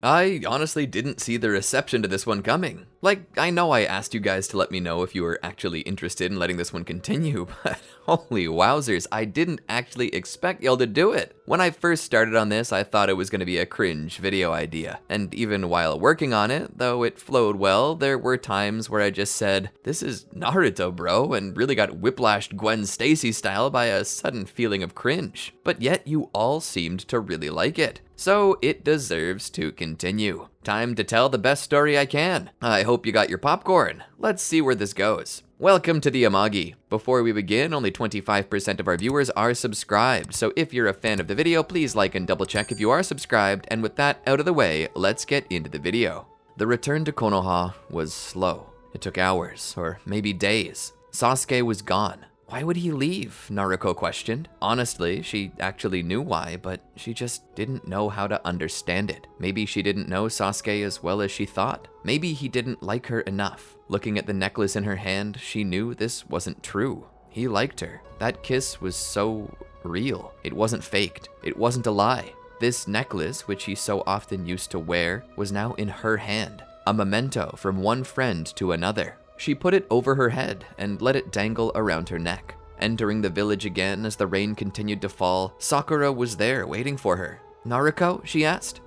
I honestly didn't see the reception to this one coming. Like, I know I asked you guys to let me know if you were actually interested in letting this one continue, but holy wowzers, I didn't actually expect y'all to do it. When I first started on this, I thought it was going to be a cringe video idea, and even while working on it, though it flowed well, there were times where I just said, this is Naruto, bro, and really got whiplashed Gwen Stacy-style by a sudden feeling of cringe. But yet you all seemed to really like it. So it deserves to continue. Time to tell the best story I can. I hope you got your popcorn. Let's see where this goes. Welcome to the Amagi. Before we begin, only 25% of our viewers are subscribed, so if you're a fan of the video, please like and double check if you are subscribed, and with that out of the way, let's get into the video. The return to Konoha was slow. It took hours, or maybe days. Sasuke was gone. Why would he leave? Naruto questioned. Honestly, she actually knew why, but she just didn't know how to understand it. Maybe she didn't know Sasuke as well as she thought. Maybe he didn't like her enough. Looking at the necklace in her hand, she knew this wasn't true. He liked her. That kiss was so real. It wasn't faked. It wasn't a lie. This necklace, which he so often used to wear, was now in her hand. A memento from one friend to another. She put it over her head and let it dangle around her neck. Entering the village again as the rain continued to fall, Sakura was there waiting for her. Naruto? She asked.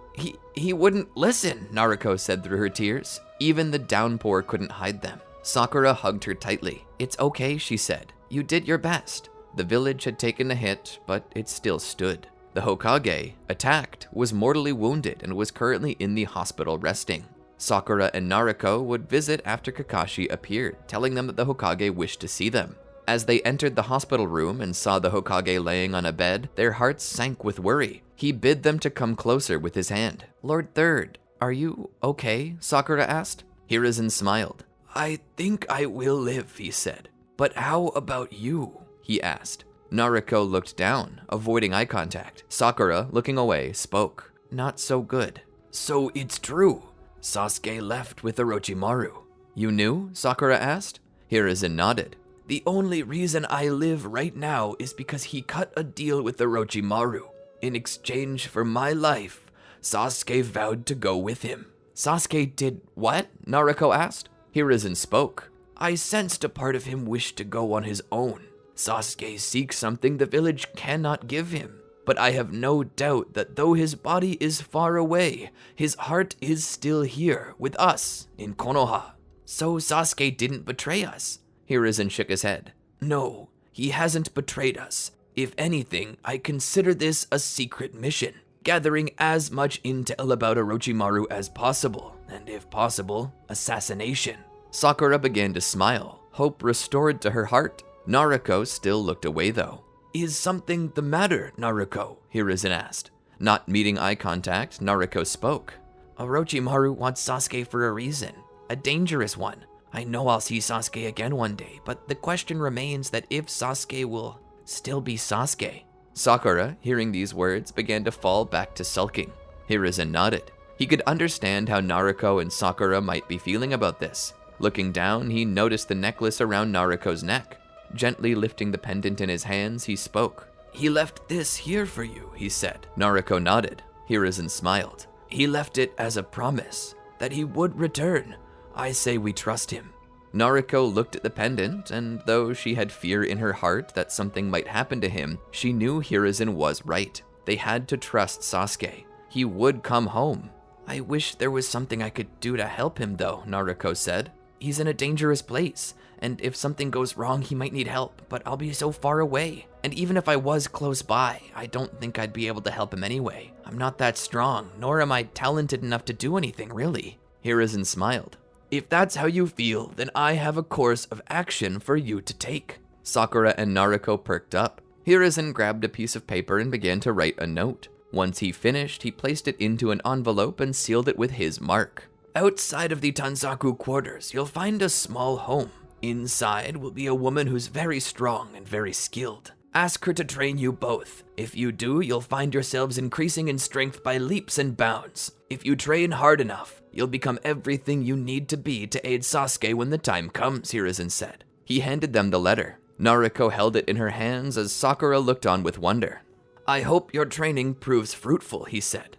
He wouldn't listen, Naruto said through her tears. Even the downpour couldn't hide them. Sakura hugged her tightly. It's okay, she said. You did your best. The village had taken a hit, but it still stood. The Hokage, attacked, was mortally wounded and was currently in the hospital resting. Sakura and Naruto would visit after Kakashi appeared, telling them that the Hokage wished to see them. As they entered the hospital room and saw the Hokage laying on a bed, their hearts sank with worry. He bid them to come closer with his hand. Lord Third, are you okay? Sakura asked. Hiruzen smiled. I think I will live, he said. But how about you? He asked. Naruto looked down, avoiding eye contact. Sakura, looking away, spoke. Not so good. So it's true. Sasuke left with Orochimaru. You knew? Sakura asked. Hiruzen nodded. The only reason I live right now is because he cut a deal with Orochimaru. In exchange for my life, Sasuke vowed to go with him. Sasuke did what? Naruto asked. Hiruzen spoke. I sensed a part of him wished to go on his own. Sasuke seeks something the village cannot give him. But I have no doubt that though his body is far away, his heart is still here with us in Konoha. So Sasuke didn't betray us. Hiruzen shook his head. No, he hasn't betrayed us. If anything, I consider this a secret mission, gathering as much intel about Orochimaru as possible, and if possible, assassination. Sakura began to smile, hope restored to her heart. Naruto still looked away though. Is something the matter, Naruto? Hiruzen asked. Not meeting eye contact, Naruto spoke. Orochimaru wants Sasuke for a reason, a dangerous one. I know I'll see Sasuke again one day, but the question remains that if Sasuke will still be Sasuke. Sakura, hearing these words, began to fall back to sulking. Hiruzen nodded. He could understand how Naruto and Sakura might be feeling about this. Looking down, he noticed the necklace around Naruto's neck. Gently lifting the pendant in his hands, he spoke. He left this here for you, he said. Naruto nodded. Hiruzen smiled. He left it as a promise that he would return. I say we trust him. Naruto looked at the pendant, and though she had fear in her heart that something might happen to him, she knew Hiruzen was right. They had to trust Sasuke. He would come home. I wish there was something I could do to help him though, Naruto said. He's in a dangerous place, and if something goes wrong, he might need help, but I'll be so far away. And even if I was close by, I don't think I'd be able to help him anyway. I'm not that strong, nor am I talented enough to do anything, really. Hiruzen smiled. If that's how you feel, then I have a course of action for you to take. Sakura and Naruto perked up. Hiruzen grabbed a piece of paper and began to write a note. Once he finished, he placed it into an envelope and sealed it with his mark. Outside of the Tanzaku quarters, you'll find a small home. Inside will be a woman who's very strong and very skilled. Ask her to train you both. If you do, you'll find yourselves increasing in strength by leaps and bounds. If you train hard enough, you'll become everything you need to be to aid Sasuke when the time comes, Hiruzen said. He handed them the letter. Naruto held it in her hands as Sakura looked on with wonder. I hope your training proves fruitful, he said.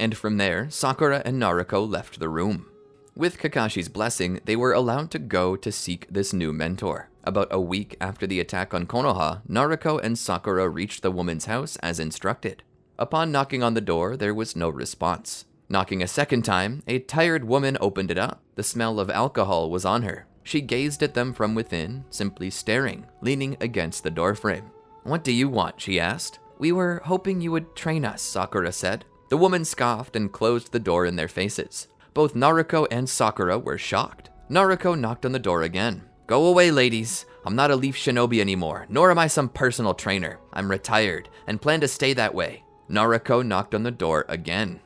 and from there, Sakura and Naruto left the room. With Kakashi's blessing, they were allowed to go to seek this new mentor. About a week after the attack on Konoha, Naruto and Sakura reached the woman's house as instructed. Upon knocking on the door, there was no response. Knocking a second time, a tired woman opened it up. The smell of alcohol was on her. She gazed at them from within, simply staring, leaning against the doorframe. "What do you want?" she asked. "We were hoping you would train us," Sakura said. The woman scoffed and closed the door in their faces. Both Naruto and Sakura were shocked. Naruto knocked on the door again. "Go away, ladies. I'm not a leaf shinobi anymore, nor am I some personal trainer. I'm retired and plan to stay that way." Naruto knocked on the door again.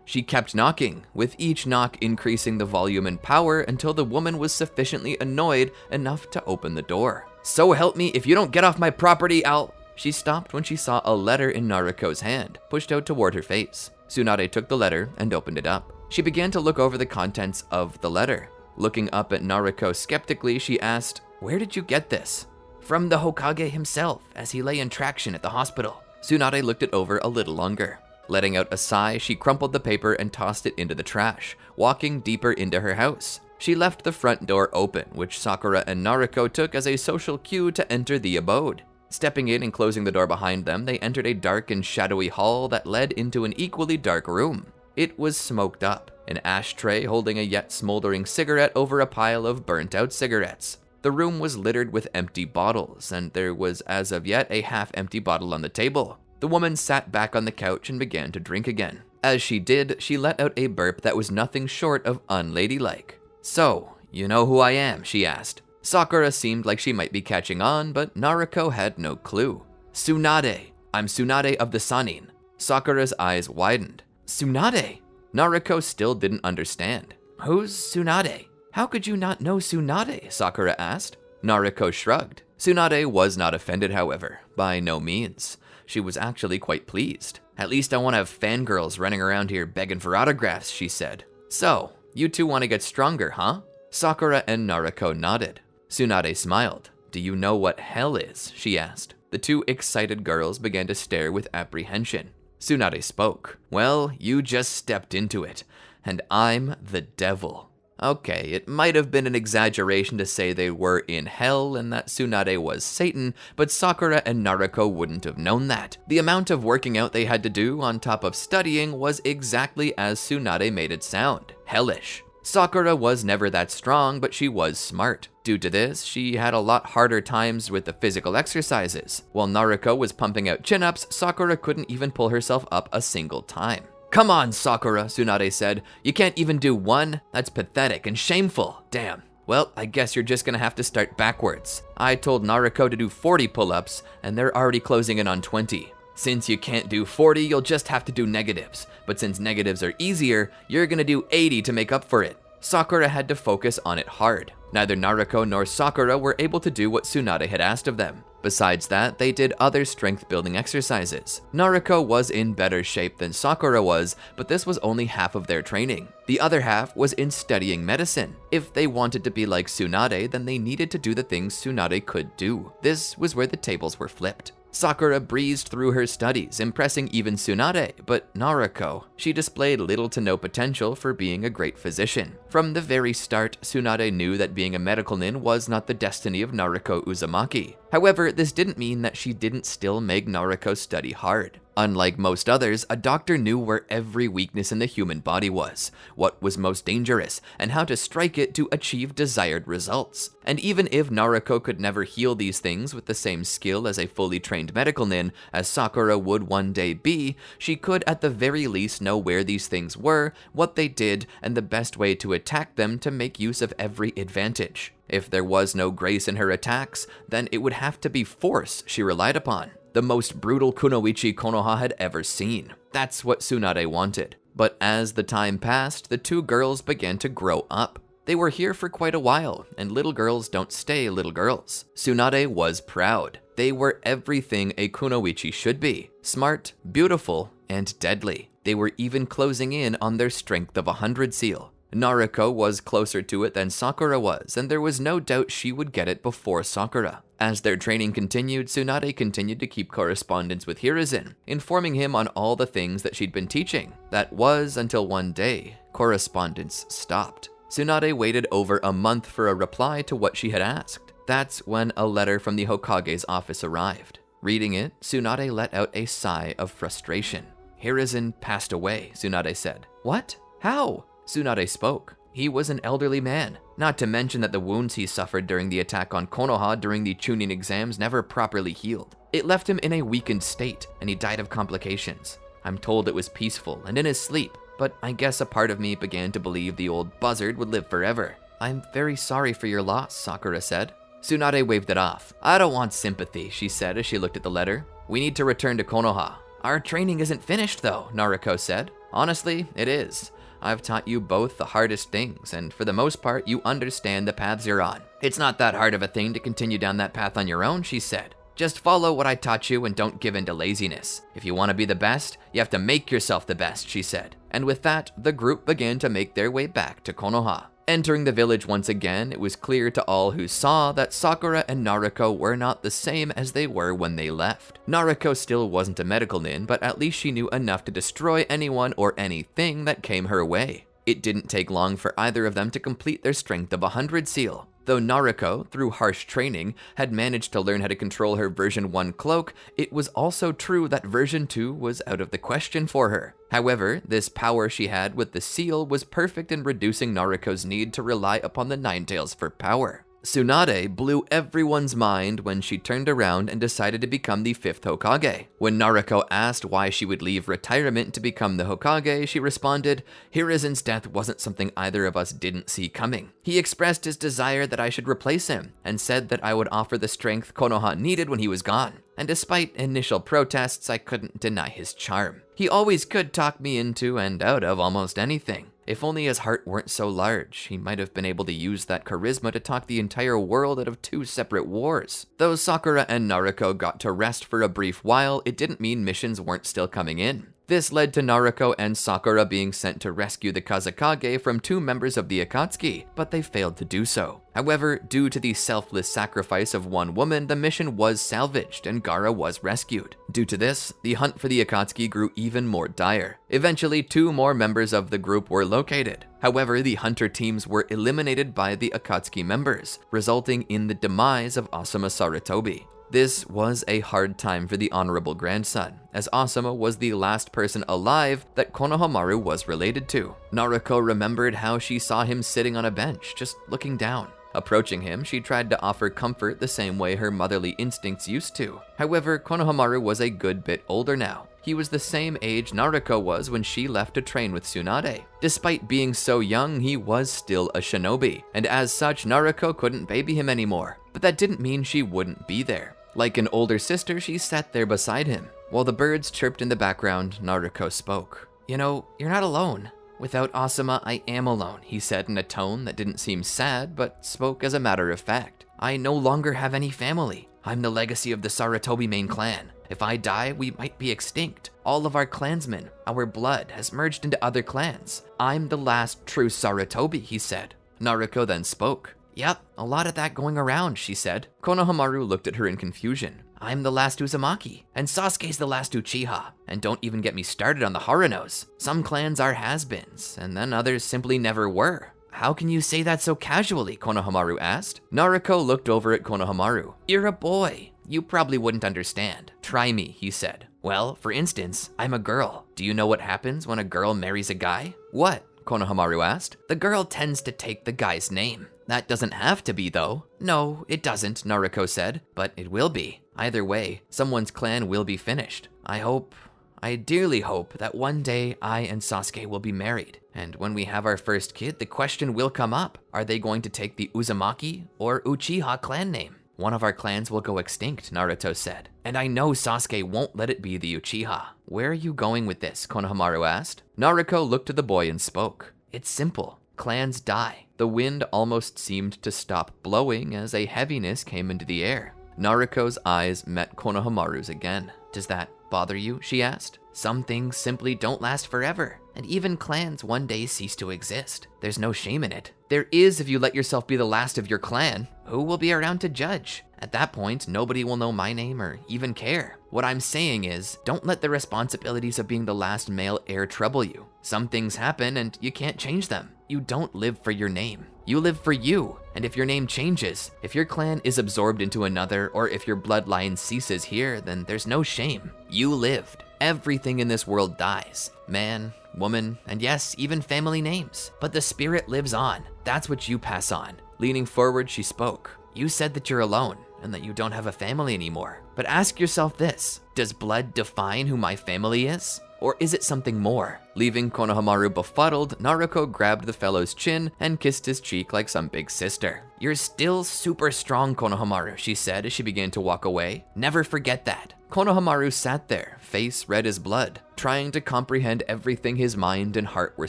She kept knocking, with each knock increasing the volume and power until the woman was sufficiently annoyed enough to open the door. "So help me, if you don't get off my property, I'll..." She stopped when she saw a letter in Naruto's hand, pushed out toward her face. Tsunade took the letter and opened it up. She began to look over the contents of the letter. Looking up at Naruto skeptically, she asked, "Where did you get this?" "From the Hokage himself, as he lay in traction at the hospital." Tsunade looked it over a little longer. Letting out a sigh, she crumpled the paper and tossed it into the trash, walking deeper into her house. She left the front door open, which Sakura and Naruto took as a social cue to enter the abode. Stepping in and closing the door behind them, they entered a dark and shadowy hall that led into an equally dark room. It was smoked up, an ashtray holding a yet smoldering cigarette over a pile of burnt-out cigarettes. The room was littered with empty bottles, and there was as of yet a half-empty bottle on the table. The woman sat back on the couch and began to drink again. As she did, she let out a burp that was nothing short of unladylike. "So, you know who I am?" she asked. Sakura seemed like she might be catching on, but Naruto had no clue. "Tsunade. I'm Tsunade of the Sannin." Sakura's eyes widened. "Tsunade?" Naruto still didn't understand. "Who's Tsunade? How could you not know Tsunade?" Sakura asked. Naruto shrugged. Tsunade was not offended, however, by no means. She was actually quite pleased. "At least I won't have fangirls running around here begging for autographs," she said. "So, you two want to get stronger, huh?" Sakura and Naruto nodded. Tsunade smiled. "Do you know what hell is?" she asked. The two excited girls began to stare with apprehension. Tsunade spoke. "Well, you just stepped into it, and I'm the devil." Okay, it might have been an exaggeration to say they were in hell and that Tsunade was Satan, but Sakura and Naruto wouldn't have known that. The amount of working out they had to do on top of studying was exactly as Tsunade made it sound, hellish. Sakura was never that strong, but she was smart. Due to this, she had a lot harder times with the physical exercises. While Naruto was pumping out chin-ups, Sakura couldn't even pull herself up a single time. "Come on, Sakura," Tsunade said. "You can't even do one? That's pathetic and shameful. Damn. Well, I guess you're just gonna have to start backwards. I told Naruto to do 40 pull-ups, and they're already closing in on 20. Since you can't do 40, you'll just have to do negatives. But since negatives are easier, you're gonna do 80 to make up for it." Sakura had to focus on it hard. Neither Naruto nor Sakura were able to do what Tsunade had asked of them. Besides that, they did other strength-building exercises. Naruto was in better shape than Sakura was, but this was only half of their training. The other half was in studying medicine. If they wanted to be like Tsunade, then they needed to do the things Tsunade could do. This was where the tables were flipped. Sakura breezed through her studies, impressing even Tsunade, but Naruto, she displayed little to no potential for being a great physician. From the very start, Tsunade knew that being a medical nin was not the destiny of Naruto Uzumaki. However, this didn't mean that she didn't still make Naruto study hard. Unlike most others, a doctor knew where every weakness in the human body was, what was most dangerous, and how to strike it to achieve desired results. And even if Naruto could never heal these things with the same skill as a fully trained medical nin, as Sakura would one day be, she could at the very least know where these things were, what they did, and the best way to attack them to make use of every advantage. If there was no grace in her attacks, then it would have to be force she relied upon. The most brutal kunoichi Konoha had ever seen. That's what Tsunade wanted. But as the time passed, the two girls began to grow up. They were here for quite a while, and little girls don't stay little girls. Tsunade was proud. They were everything a kunoichi should be. Smart, beautiful, and deadly. They were even closing in on their strength of 100 seal. Naruto was closer to it than Sakura was, and there was no doubt she would get it before Sakura. As their training continued, Tsunade continued to keep correspondence with Hiruzen, informing him on all the things that she'd been teaching. That was until one day, correspondence stopped. Tsunade waited over a month for a reply to what she had asked. That's when a letter from the Hokage's office arrived. Reading it, Tsunade let out a sigh of frustration. Hiruzen passed away, Tsunade said. What? How? Tsunade spoke. He was an elderly man, not to mention that the wounds he suffered during the attack on Konoha during the Chunin exams never properly healed. It left him in a weakened state, and he died of complications. I'm told it was peaceful and in his sleep, but I guess a part of me began to believe the old buzzard would live forever. I'm very sorry for your loss, Sakura said. Tsunade waved it off. I don't want sympathy, she said as she looked at the letter. We need to return to Konoha. Our training isn't finished though, Naruto said. Honestly, it is. I've taught you both the hardest things, and for the most part, you understand the paths you're on. It's not that hard of a thing to continue down that path on your own, she said. Just follow what I taught you and don't give in to laziness. If you want to be the best, you have to make yourself the best, she said. And with that, the group began to make their way back to Konoha. Entering the village once again, it was clear to all who saw that Sakura and Naruto were not the same as they were when they left. Naruto still wasn't a medical nin, but at least she knew enough to destroy anyone or anything that came her way. It didn't take long for either of them to complete their strength of 100 seal. Though Naruto, through harsh training, had managed to learn how to control her version 1 cloak, it was also true that version 2 was out of the question for her. However, this power she had with the seal was perfect in reducing Naruto's need to rely upon the Ninetales for power. Tsunade blew everyone's mind when she turned around and decided to become the 5th Hokage. When Naruto asked why she would leave retirement to become the Hokage, she responded, Hiruzen's death wasn't something either of us didn't see coming. He expressed his desire that I should replace him, and said that I would offer the strength Konoha needed when he was gone. And despite initial protests, I couldn't deny his charm. He always could talk me into and out of almost anything. If only his heart weren't so large, he might have been able to use that charisma to talk the entire world out of 2 separate wars. Though Sakura and Naruto got to rest for a brief while, it didn't mean missions weren't still coming in. This led to Naruto and Sakura being sent to rescue the Kazekage from 2 members of the Akatsuki, but they failed to do so. However, due to the selfless sacrifice of one woman, the mission was salvaged and Gaara was rescued. Due to this, the hunt for the Akatsuki grew even more dire. Eventually, 2 more members of the group were located. However, the hunter teams were eliminated by the Akatsuki members, resulting in the demise of Asuma Sarutobi. This was a hard time for the honorable grandson, as Asuma was the last person alive that Konohamaru was related to. Naruto remembered how she saw him sitting on a bench, just looking down. Approaching him, she tried to offer comfort the same way her motherly instincts used to. However, Konohamaru was a good bit older now. He was the same age Naruto was when she left to train with Tsunade. Despite being so young, he was still a shinobi, and as such, Naruto couldn't baby him anymore. But that didn't mean she wouldn't be there. Like an older sister, she sat there beside him. While the birds chirped in the background, Naruto spoke. You know, you're not alone. Without Asuma, I am alone, he said in a tone that didn't seem sad, but spoke as a matter of fact. I no longer have any family. I'm the legacy of the Sarutobi main clan. If I die, we might be extinct. All of our clansmen, our blood, has merged into other clans. I'm the last true Sarutobi, he said. Naruto then spoke. Yep, a lot of that going around, she said. Konohamaru looked at her in confusion. I'm the last Uzumaki, and Sasuke's the last Uchiha. And don't even get me started on the Haranos. Some clans are has-beens, and then others simply never were. How can you say that so casually? Konohamaru asked. Naruto looked over at Konohamaru. You're a boy. You probably wouldn't understand. Try me, he said. Well, for instance, I'm a girl. Do you know what happens when a girl marries a guy? What? Konohamaru asked. The girl tends to take the guy's name. That doesn't have to be, though. No, it doesn't, Naruto said, but it will be. Either way, someone's clan will be finished. I dearly hope that one day I and Sasuke will be married. And when we have our first kid, the question will come up. Are they going to take the Uzumaki or Uchiha clan name? One of our clans will go extinct, Naruto said. And I know Sasuke won't let it be the Uchiha. Where are you going with this? Konohamaru asked. Naruto looked at the boy and spoke. It's simple. Clans die. The wind almost seemed to stop blowing as a heaviness came into the air. Naruto's eyes met Konohamaru's again. Does that bother you? She asked. Some things simply don't last forever. And even clans one day cease to exist. There's no shame in it. There is if you let yourself be the last of your clan. Who will be around to judge? At that point, nobody will know my name or even care. What I'm saying is, don't let the responsibilities of being the last male heir trouble you. Some things happen and you can't change them. You don't live for your name. You live for you. And if your name changes, if your clan is absorbed into another, or if your bloodline ceases here, then there's no shame. You lived. Everything in this world dies. Man, woman, and yes, even family names. But the spirit lives on. That's what you pass on. Leaning forward, she spoke. You said that you're alone and that you don't have a family anymore. But ask yourself this, does blood define who my family is? Or is it something more? Leaving Konohamaru befuddled, Naruto grabbed the fellow's chin and kissed his cheek like some big sister. You're still super strong, Konohamaru, she said as she began to walk away. Never forget that. Konohamaru sat there, face red as blood, trying to comprehend everything his mind and heart were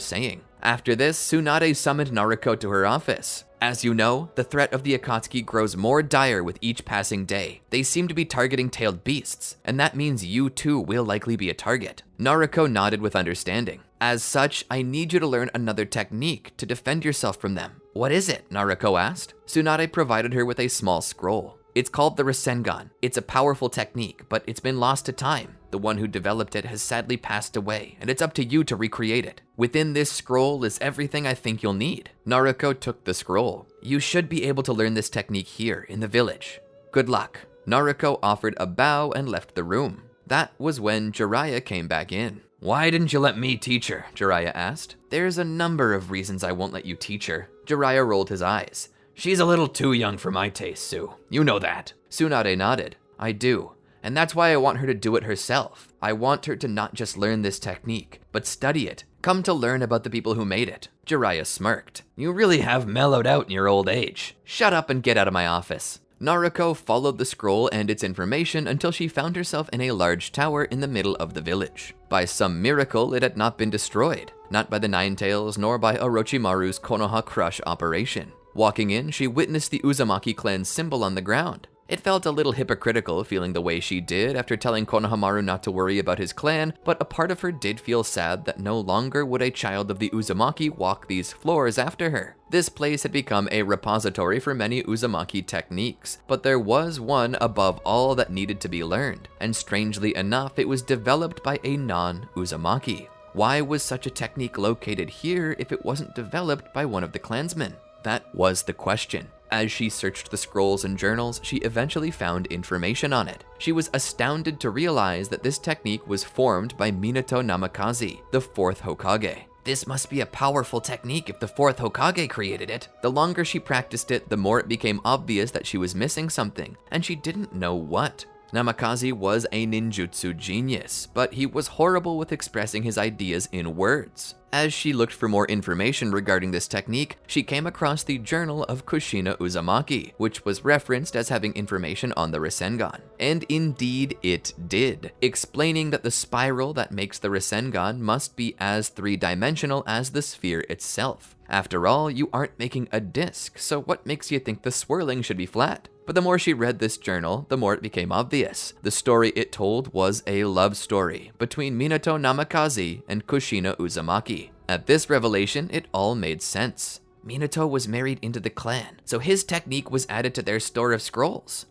saying. After this, Tsunade summoned Naruto to her office. As you know, the threat of the Akatsuki grows more dire with each passing day. They seem to be targeting tailed beasts, and that means you too will likely be a target. Naruto nodded with understanding. As such, I need you to learn another technique to defend yourself from them. What is it? Naruto asked. Tsunade provided her with a small scroll. It's called the Rasengan. It's a powerful technique, but it's been lost to time. The one who developed it has sadly passed away, and it's up to you to recreate it. Within this scroll is everything I think you'll need. Naruto took the scroll. You should be able to learn this technique here in the village. Good luck. Naruto offered a bow and left the room. That was when Jiraiya came back in. Why didn't you let me teach her? Jiraiya asked. There's a number of reasons I won't let you teach her. Jiraiya rolled his eyes. She's a little too young for my taste, Sue. You know that. Tsunade nodded. I do. And that's why I want her to do it herself. I want her to not just learn this technique, but study it. Come to learn about the people who made it. Jiraiya smirked. You really have mellowed out in your old age. Shut up and get out of my office. Naruto followed the scroll and its information until she found herself in a large tower in the middle of the village. By some miracle, it had not been destroyed. Not by the Nine Tails, nor by Orochimaru's Konoha Crush operation. Walking in, she witnessed the Uzumaki clan's symbol on the ground. It felt a little hypocritical feeling the way she did after telling Konohamaru not to worry about his clan, but a part of her did feel sad that no longer would a child of the Uzumaki walk these floors after her. This place had become a repository for many Uzumaki techniques, but there was one above all that needed to be learned, and strangely enough, it was developed by a non-Uzumaki. Why was such a technique located here if it wasn't developed by one of the clansmen? That was the question. As she searched the scrolls and journals, she eventually found information on it. She was astounded to realize that this technique was formed by Minato Namikaze, the 4th Hokage. This must be a powerful technique if the 4th Hokage created it. The longer she practiced it, the more it became obvious that she was missing something, and she didn't know what. Namikaze was a ninjutsu genius, but he was horrible with expressing his ideas in words. As she looked for more information regarding this technique, she came across the Journal of Kushina Uzumaki, which was referenced as having information on the Rasengan. And indeed it did, explaining that the spiral that makes the Rasengan must be as three-dimensional as the sphere itself. After all, you aren't making a disc, so what makes you think the swirling should be flat? But the more she read this journal, the more it became obvious. The story it told was a love story between Minato Namikaze and Kushina Uzumaki. At this revelation, it all made sense. Minato was married into the clan, so his technique was added to their store of scrolls.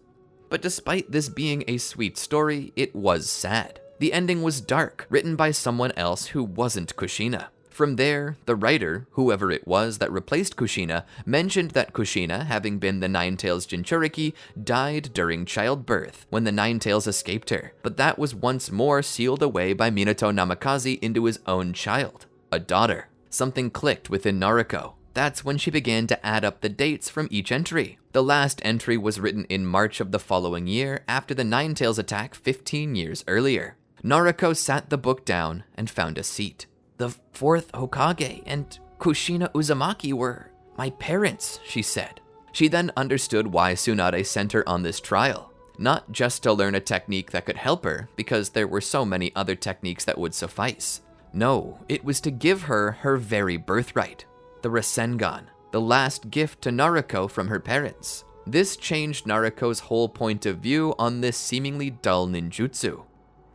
But despite this being a sweet story, it was sad. The ending was dark, written by someone else who wasn't Kushina. From there, the writer, whoever it was that replaced Kushina, mentioned that Kushina, having been the Nine Tails Jinchuriki, died during childbirth when the Nine Tails escaped her, but that was once more sealed away by Minato Namikaze into his own child, a daughter. Something clicked within Naruto. That's when she began to add up the dates from each entry. The last entry was written in March of the following year after the Nine Tails attack 15 years earlier. Naruto sat the book down and found a seat. The 4th Hokage and Kushina Uzumaki were my parents, she said. She then understood why Tsunade sent her on this trial. Not just to learn a technique that could help her, because there were so many other techniques that would suffice. No, it was to give her her very birthright, the Rasengan, the last gift to Naruto from her parents. This changed Naruto's whole point of view on this seemingly dull ninjutsu.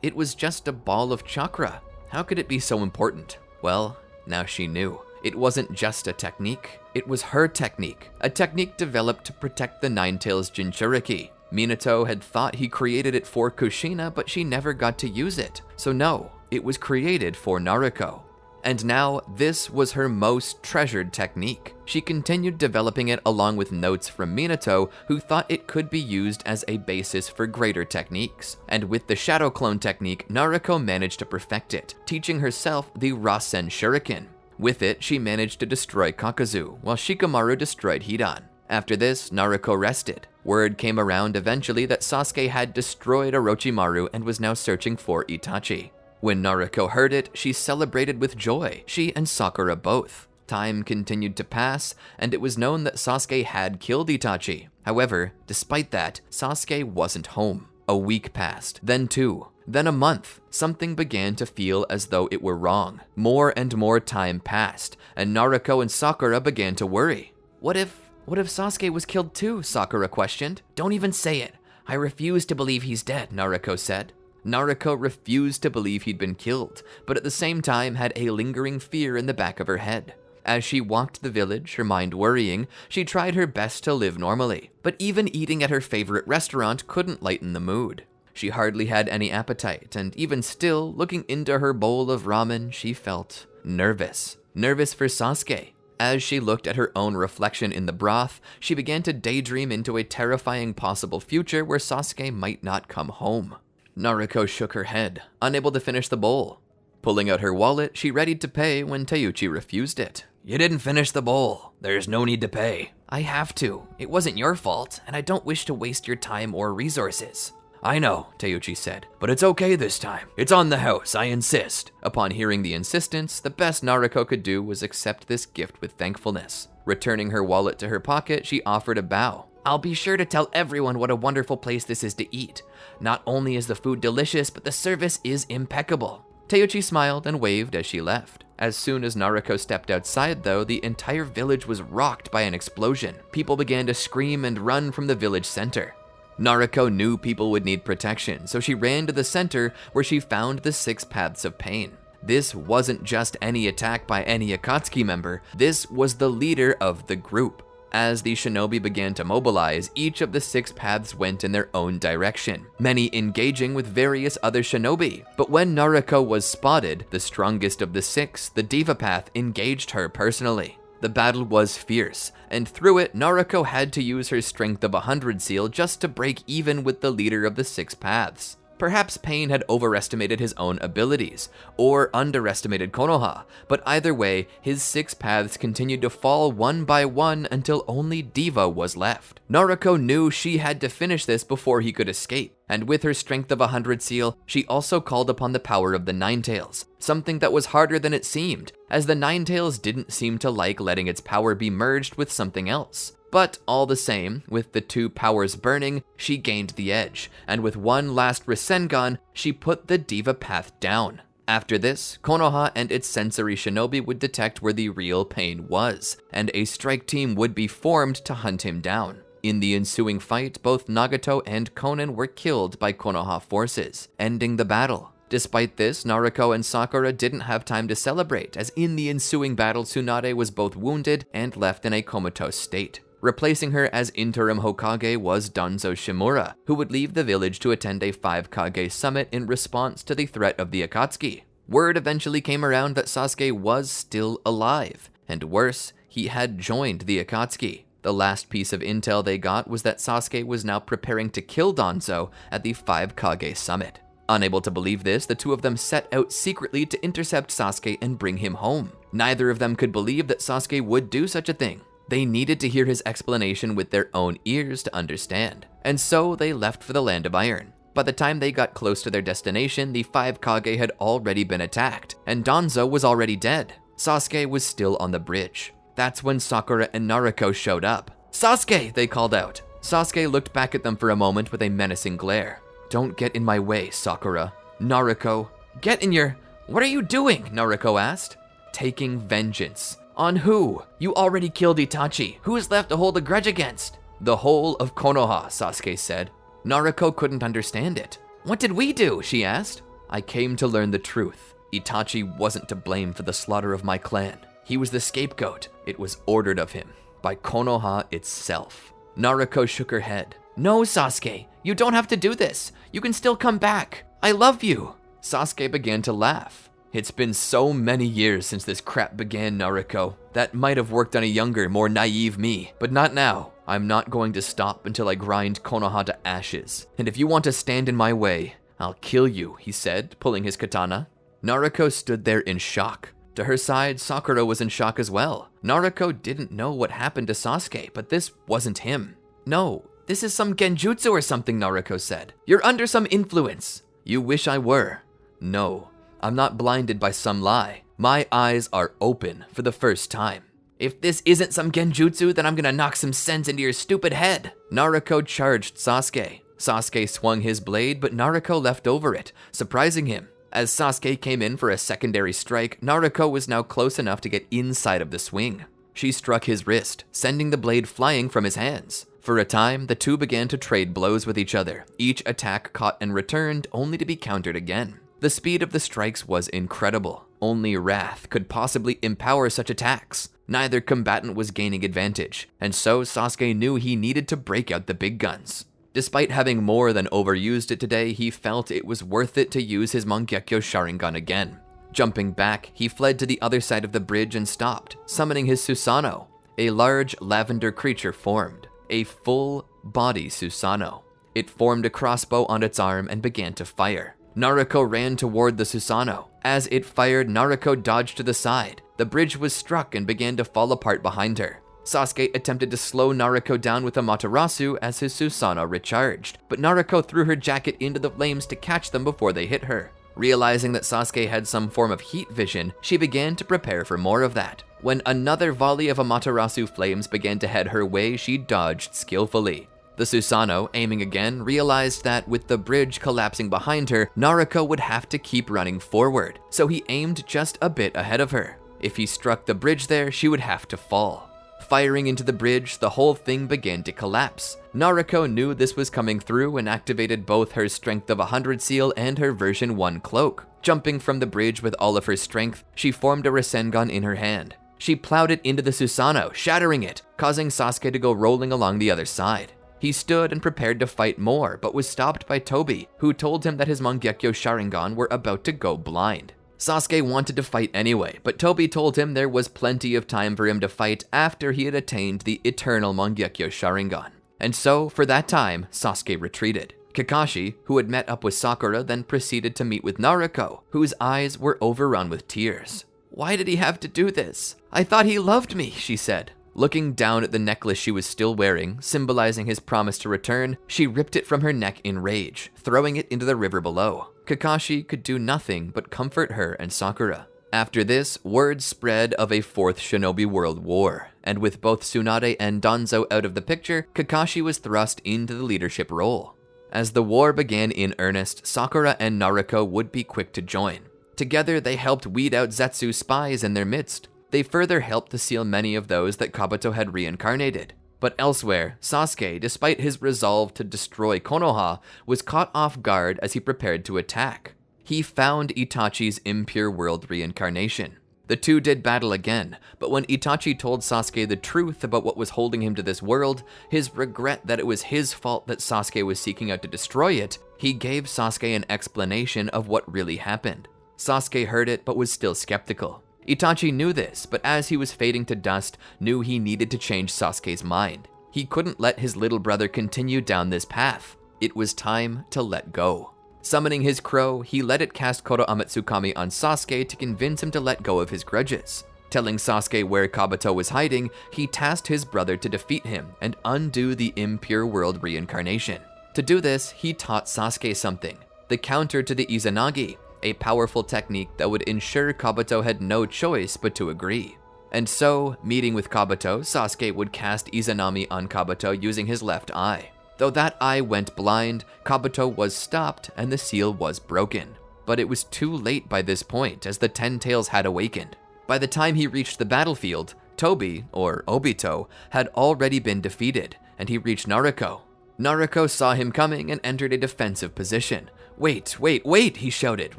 It was just a ball of chakra. How could it be so important? Well, now she knew. It wasn't just a technique, it was her technique. A technique developed to protect the Ninetales Jinchuriki. Minato had thought he created it for Kushina, but she never got to use it. So no, it was created for Naruto. And now, this was her most treasured technique. She continued developing it along with notes from Minato, who thought it could be used as a basis for greater techniques. And with the Shadow Clone technique, Naruto managed to perfect it, teaching herself the Rasen Shuriken. With it, she managed to destroy Kakuzu, while Shikamaru destroyed Hidan. After this, Naruto rested. Word came around eventually that Sasuke had destroyed Orochimaru and was now searching for Itachi. When Naruto heard it, she celebrated with joy, she and Sakura both. Time continued to pass, and it was known that Sasuke had killed Itachi. However, despite that, Sasuke wasn't home. A week passed, then 2, then a month. Something began to feel as though it were wrong. More and more time passed, and Naruto and Sakura began to worry. What if Sasuke was killed too? Sakura questioned. Don't even say it. I refuse to believe he's dead, Naruto said. Naruto refused to believe he'd been killed, but at the same time had a lingering fear in the back of her head. As she walked the village, her mind worrying, she tried her best to live normally, but even eating at her favorite restaurant couldn't lighten the mood. She hardly had any appetite, and even still, looking into her bowl of ramen, she felt nervous. Nervous for Sasuke. As she looked at her own reflection in the broth, she began to daydream into a terrifying possible future where Sasuke might not come home. Naruto shook her head, unable to finish the bowl. Pulling out her wallet, she readied to pay when Teuchi refused it. You didn't finish the bowl. There's no need to pay. I have to. It wasn't your fault, and I don't wish to waste your time or resources. I know, Teuchi said, but it's okay this time. It's on the house, I insist. Upon hearing the insistence, the best Naruto could do was accept this gift with thankfulness. Returning her wallet to her pocket, she offered a bow. I'll be sure to tell everyone what a wonderful place this is to eat. Not only is the food delicious, but the service is impeccable. Teuchi smiled and waved as she left. As soon as Naruto stepped outside, though, the entire village was rocked by an explosion. People began to scream and run from the village center. Naruto knew people would need protection, so she ran to the center where she found the 6 Paths of Pain. This wasn't just any attack by any Akatsuki member, this was the leader of the group. As the shinobi began to mobilize, each of the 6 paths went in their own direction, many engaging with various other shinobi. But when Naruto was spotted, the strongest of the 6, the Diva Path, engaged her personally. The battle was fierce, and through it, Naruto had to use her strength of 100 seal just to break even with the leader of the 6 paths. Perhaps Pain had overestimated his own abilities, or underestimated Konoha, but either way, his 6 paths continued to fall one by one until only Diva was left. Naruto knew she had to finish this before he could escape, and with her strength of 100 seal, she also called upon the power of the Ninetales, something that was harder than it seemed, as the Ninetales didn't seem to like letting its power be merged with something else. But all the same, with the 2 powers burning, she gained the edge, and with one last Rasengan, she put the Diva Path down. After this, Konoha and its sensory shinobi would detect where the real Pain was, and a strike team would be formed to hunt him down. In the ensuing fight, both Nagato and Konan were killed by Konoha forces, ending the battle. Despite this, Naruto and Sakura didn't have time to celebrate, as in the ensuing battle, Tsunade was both wounded and left in a comatose state. Replacing her as interim Hokage was Danzo Shimura, who would leave the village to attend a 5 Kage summit in response to the threat of the Akatsuki. Word eventually came around that Sasuke was still alive, and worse, he had joined the Akatsuki. The last piece of intel they got was that Sasuke was now preparing to kill Danzo at the 5 Kage summit. Unable to believe this, the 2 of them set out secretly to intercept Sasuke and bring him home. Neither of them could believe that Sasuke would do such a thing. They needed to hear his explanation with their own ears to understand, and so they left for the Land of Iron. By the time they got close to their destination, the 5 Kage had already been attacked, and Danzo was already dead. Sasuke was still on the bridge. That's when Sakura and Naruto showed up. "Sasuke!" they called out. Sasuke looked back at them for a moment with a menacing glare. "Don't get in my way, Sakura." Naruto, "Get in your... What are you doing?" Naruto asked. "Taking vengeance." "On who? You already killed Itachi. Who is left to hold a grudge against?" "The whole of Konoha," Sasuke said. Naruto couldn't understand it. "What did we do?" she asked. "I came to learn the truth. Itachi wasn't to blame for the slaughter of my clan. He was the scapegoat. It was ordered of him by Konoha itself. Naruto shook her head. No, Sasuke, you don't have to do this. You can still come back. I love you. Sasuke began to laugh. It's been so many years since this crap began, Naruto. That might have worked on a younger, more naive me, but not now. I'm not going to stop until I grind Konoha to ashes. And if you want to stand in my way, I'll kill you, he said, pulling his katana. Naruto stood there in shock. To her side, Sakura was in shock as well. Naruto didn't know what happened to Sasuke, but this wasn't him. No, this is some genjutsu or something, Naruto said. You're under some influence. You wish I were. No, I'm not blinded by some lie. My eyes are open for the first time. If this isn't some genjutsu, then I'm gonna knock some sense into your stupid head. Naruto charged Sasuke. Sasuke swung his blade, but Naruto leapt over it, surprising him. As Sasuke came in for a secondary strike, Naruto was now close enough to get inside of the swing. She struck his wrist, sending the blade flying from his hands. For a time, the two began to trade blows with each other. Each attack caught and returned, only to be countered again. The speed of the strikes was incredible. Only wrath could possibly empower such attacks. Neither combatant was gaining advantage, and so Sasuke knew he needed to break out the big guns. Despite having more than overused it today, he felt it was worth it to use his Mangekyo Sharingan again. Jumping back, he fled to the other side of the bridge and stopped, summoning his Susanoo. A large lavender creature formed, a full-body Susanoo. It formed a crossbow on its arm and began to fire. Naruto ran toward the Susanoo. As it fired, Naruto dodged to the side. The bridge was struck and began to fall apart behind her. Sasuke attempted to slow Naruto down with Amaterasu as his Susanoo recharged, but Naruto threw her jacket into the flames to catch them before they hit her. Realizing that Sasuke had some form of heat vision, she began to prepare for more of that. When another volley of Amaterasu flames began to head her way, she dodged skillfully. The Susanoo, aiming again, realized that with the bridge collapsing behind her, Naruto would have to keep running forward, so he aimed just a bit ahead of her. If he struck the bridge there, she would have to fall. Firing into the bridge, the whole thing began to collapse. Naruto knew this was coming through and activated both her Strength of 100 seal and her version 1 cloak. Jumping from the bridge with all of her strength, she formed a Rasengan in her hand. She plowed it into the Susanoo, shattering it, causing Sasuke to go rolling along the other side. He stood and prepared to fight more, but was stopped by Tobi, who told him that his Mangekyo Sharingan were about to go blind. Sasuke wanted to fight anyway, but Tobi told him there was plenty of time for him to fight after he had attained the eternal Mangekyo Sharingan. And so, for that time, Sasuke retreated. Kakashi, who had met up with Sakura, then proceeded to meet with Naruto, whose eyes were overrun with tears. Why did he have to do this? I thought he loved me, she said. Looking down at the necklace she was still wearing, symbolizing his promise to return, she ripped it from her neck in rage, throwing it into the river below. Kakashi could do nothing but comfort her and Sakura. After this, word spread of a fourth Shinobi World War, and with both Tsunade and Danzo out of the picture, Kakashi was thrust into the leadership role. As the war began in earnest, Sakura and Naruto would be quick to join. Together, they helped weed out Zetsu spies in their midst. They further helped to seal many of those that Kabuto had reincarnated. But elsewhere, Sasuke, despite his resolve to destroy Konoha, was caught off guard as he prepared to attack. He found Itachi's impure world reincarnation. The two did battle again, but when Itachi told Sasuke the truth about what was holding him to this world, his regret that it was his fault that Sasuke was seeking out to destroy it, he gave Sasuke an explanation of what really happened. Sasuke heard it but was still skeptical. Itachi knew this, but as he was fading to dust, knew he needed to change Sasuke's mind. He couldn't let his little brother continue down this path. It was time to let go. Summoning his crow, he let it cast Koro Amatsukami on Sasuke to convince him to let go of his grudges. Telling Sasuke where Kabuto was hiding, he tasked his brother to defeat him and undo the impure world reincarnation. To do this, he taught Sasuke something, the counter to the Izanagi, a powerful technique that would ensure Kabuto had no choice but to agree. And so, meeting with Kabuto, Sasuke would cast Izanami on Kabuto using his left eye. Though that eye went blind, Kabuto was stopped and the seal was broken. But it was too late by this point, as the Ten Tails had awakened. By the time he reached the battlefield, Tobi, or Obito, had already been defeated, and he reached Naruto. Naruto saw him coming and entered a defensive position. Wait, he shouted,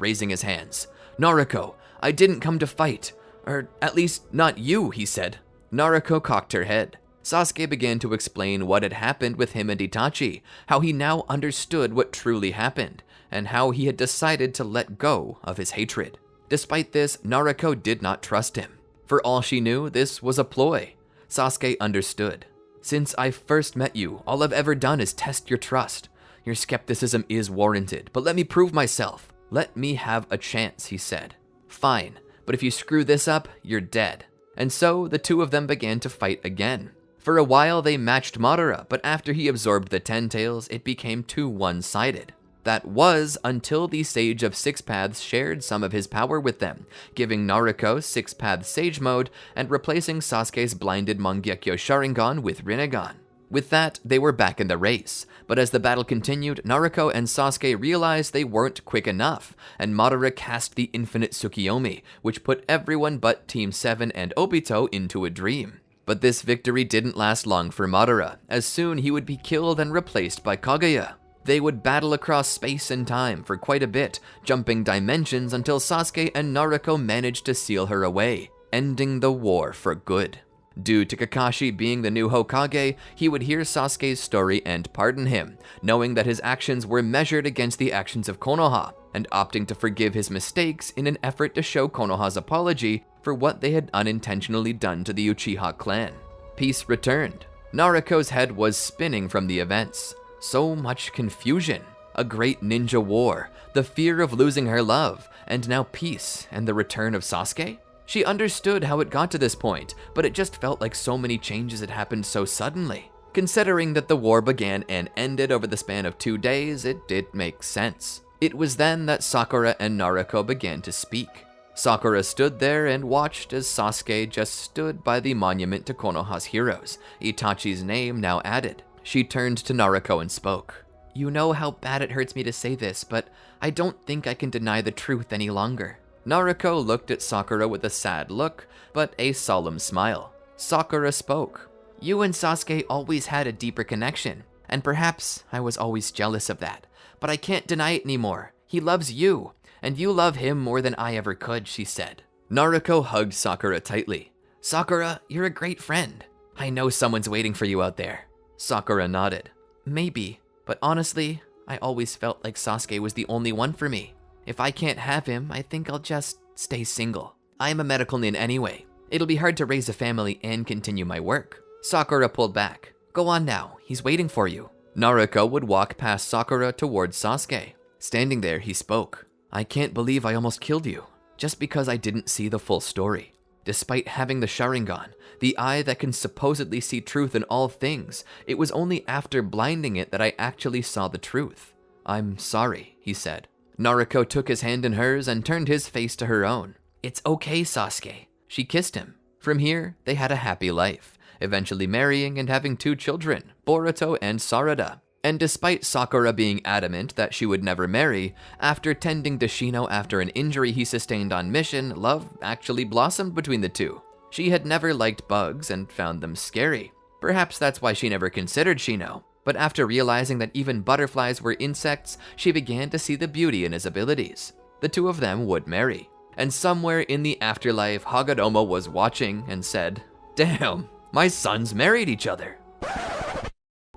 raising his hands. "Naruto, I didn't come to fight. Or at least not you," he said. Naruto cocked her head. Sasuke began to explain what had happened with him and Itachi, how he now understood what truly happened, and how he had decided to let go of his hatred. Despite this, Naruto did not trust him. For all she knew, this was a ploy. Sasuke understood. "Since I first met you, all I've ever done is test your trust. Your skepticism is warranted, but let me prove myself. Let me have a chance," he said. "Fine, but if you screw this up, you're dead." And so the two of them began to fight again. For a while they matched Madara, but after he absorbed the Ten Tails, it became too one-sided. That was until the Sage of Six Paths shared some of his power with them, giving Naruto Six Paths Sage Mode and replacing Sasuke's blinded Mangekyo Sharingan with Rinnegan. With that, they were back in the race, but as the battle continued, Naruto and Sasuke realized they weren't quick enough, and Madara cast the Infinite Tsukiyomi, which put everyone but Team 7 and Obito into a dream. But this victory didn't last long for Madara, as soon he would be killed and replaced by Kaguya. They would battle across space and time for quite a bit, jumping dimensions until Sasuke and Naruto managed to seal her away, ending the war for good. Due to Kakashi being the new Hokage, he would hear Sasuke's story and pardon him, knowing that his actions were measured against the actions of Konoha, and opting to forgive his mistakes in an effort to show Konoha's apology for what they had unintentionally done to the Uchiha clan. Peace returned. Naruto's head was spinning from the events. So much confusion, a great ninja war, the fear of losing her love, and now peace and the return of Sasuke? She understood how it got to this point, but it just felt like so many changes had happened so suddenly. Considering that the war began and ended over the span of 2 days, it did make sense. It was then that Sakura and Naruto began to speak. Sakura stood there and watched as Sasuke just stood by the monument to Konoha's heroes, Itachi's name now added. She turned to Naruto and spoke. "You know how bad it hurts me to say this, but I don't think I can deny the truth any longer." Naruto looked at Sakura with a sad look, but a solemn smile. Sakura spoke. "You and Sasuke always had a deeper connection, and perhaps I was always jealous of that, but I can't deny it anymore. He loves you, and you love him more than I ever could," she said. Naruto hugged Sakura tightly. "Sakura, you're a great friend. I know someone's waiting for you out there." Sakura nodded. "Maybe, but honestly, I always felt like Sasuke was the only one for me. If I can't have him, I think I'll just stay single. I'm a medical nin anyway. It'll be hard to raise a family and continue my work." Sakura pulled back. "Go on now, he's waiting for you." Naruto would walk past Sakura towards Sasuke. Standing there, he spoke. "I can't believe I almost killed you, just because I didn't see the full story. Despite having the Sharingan, the eye that can supposedly see truth in all things, it was only after blinding it that I actually saw the truth. I'm sorry," he said. Naruto took his hand in hers and turned his face to her own. "It's okay, Sasuke." She kissed him. From here, they had a happy life, eventually marrying and having 2 children, Boruto and Sarada. And despite Sakura being adamant that she would never marry, after tending to Shino after an injury he sustained on mission, love actually blossomed between the two. She had never liked bugs and found them scary. Perhaps that's why she never considered Shino. But after realizing that even butterflies were insects, she began to see the beauty in his abilities. The two of them would marry. And somewhere in the afterlife, Hagoromo was watching and said, "Damn, my sons married each other."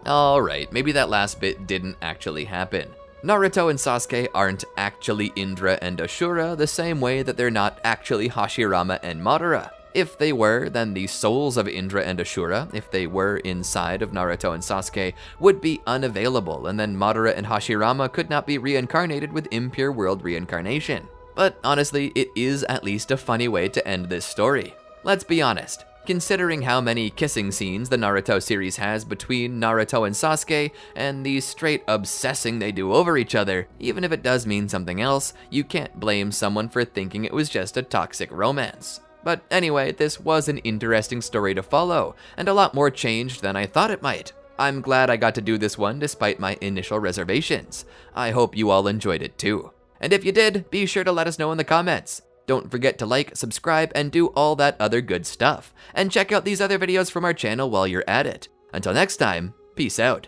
Alright, maybe that last bit didn't actually happen. Naruto and Sasuke aren't actually Indra and Ashura the same way that they're not actually Hashirama and Madara. If they were, then the souls of Indra and Ashura, if they were inside of Naruto and Sasuke, would be unavailable, and then Madara and Hashirama could not be reincarnated with impure world reincarnation. But honestly, it is at least a funny way to end this story. Let's be honest. Considering how many kissing scenes the Naruto series has between Naruto and Sasuke, and the straight obsessing they do over each other, even if it does mean something else, you can't blame someone for thinking it was just a toxic romance. But anyway, this was an interesting story to follow, and a lot more changed than I thought it might. I'm glad I got to do this one despite my initial reservations. I hope you all enjoyed it too. And if you did, be sure to let us know in the comments. Don't forget to like, subscribe, and do all that other good stuff. And check out these other videos from our channel while you're at it. Until next time, peace out.